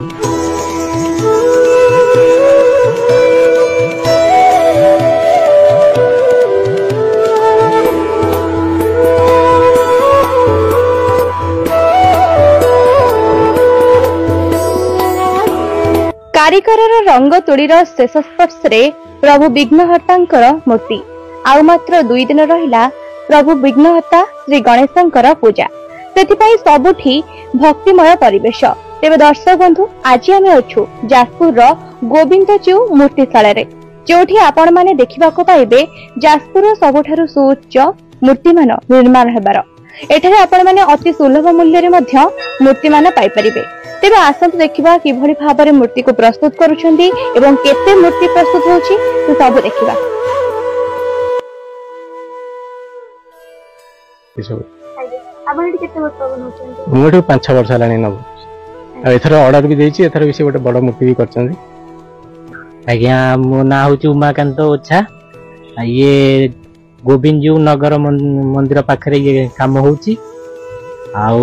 कारिगर रंग तोड़ीर शेष स्पर्श प्रभु विघ्नहर्ता मूर्ति आउ मात्र 2 दिन रहिला प्रभु विघ्नहर्ता श्री गणेशंकर पूजा से सबुठी भक्तिमय परिवेश। तेज दर्शक बंधु आज आम अच्छु जाजपुर गोविंदजू मूर्तिशाला जो आपण मैंने देखा पाइबे जाजपुर सबुठारु सुउच्च मूर्ति मान निर्माण हेबार एठारे आपण मैंने अति सुलभ मूल्य मूर्ति मान पाइपारे। तेज आसतु देखा किभली भाव में मूर्ति को प्रस्तुत करुछंती एवं केते मूर्ति प्रस्तुत होची तो सब देखा। मुझे 5-6 वर्ष है नब एथर ऑर्डर भी देछि एथर भी से गोटे बड़ मूर्ति भी करछंती। आज्ञा मो ना होची उमाकांत ओछा ये गोविंदजू नगर मंदिर पाखरे ये काम होची आउ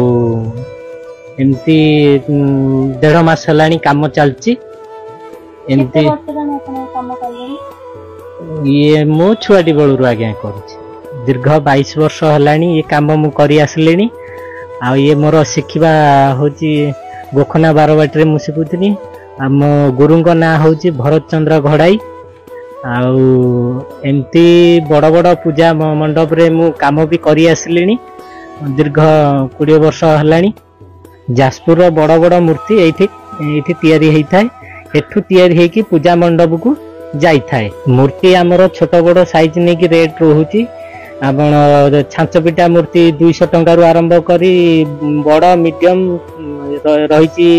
एमती 1.5 मास हलानी काम चलची एमती ये मो छुआटी बळुरु आज्ञा करूची दीर्घ 22 वर्ष हलानी ये काम मु करी आसलेनी आ ये मोर शिखिबा होची गोखना बारवाटी मु शिखुतनी आम गुरुंक ना होची भरत चंद्र घड़ाई आउ एमती बड़ बड़ पूजा मंडप रे मु काम भी करी आसलेनी दीर्घ 20 वर्ष हलानी। जाजपुर बड़ बड़ मूर्ति एठी तैयारी होता है एठू तैयारी होकी पूजा मंडप को जाई थाए। मूर्ति आमर छोट बड़ साइज नहीं कि रेट रोची आपण छांचपिटा मूर्ति 200 टंका रु आरंभ करी बड़ मीडियम रही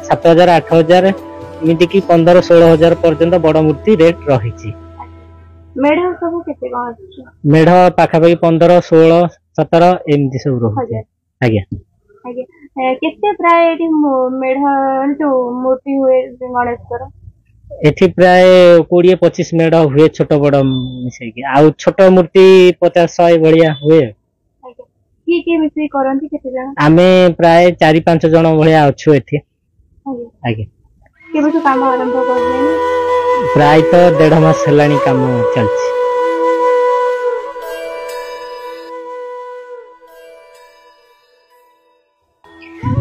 7,000-8,000 एमती कि 15,000-16,000 पर्यंत बड़ मूर्ति रेट रही। मेढ़ पाखापाखि 15-16-17 एमती सब रही। आज्ञा केते प्राय मेढ़ जो मूर्ति हुए गणेश एठी प्राय 20-25 मेढ़ हुए छोट बड़ मिसई के आउ छोट मूर्ति 50-100 बढ़िया हुए। की मिसई करंती केते जण आमे प्राय 4-5 जण बढ़िया अछु एठी। आगे केबे तो काम आरंभ करले प्राय तो 1.5 मास हलानी काम चलछि।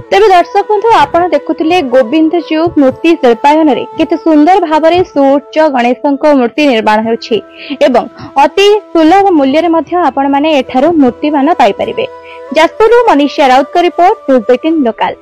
तेज दर्शक बंधु आपण देखुथिले गोविंदजू मूर्ति शिल्पायन रे केते सुंदर भाव में सुउच्च गणेशंक मूर्ति निर्माण होछि एवं अति सुलभ मूल्य रे मध्य आपण माने एठारो मूर्ति मान पाई परिबे। जाजपुर मनीषा राउत का रिपोर्ट न्यूज़ 18 लोकल।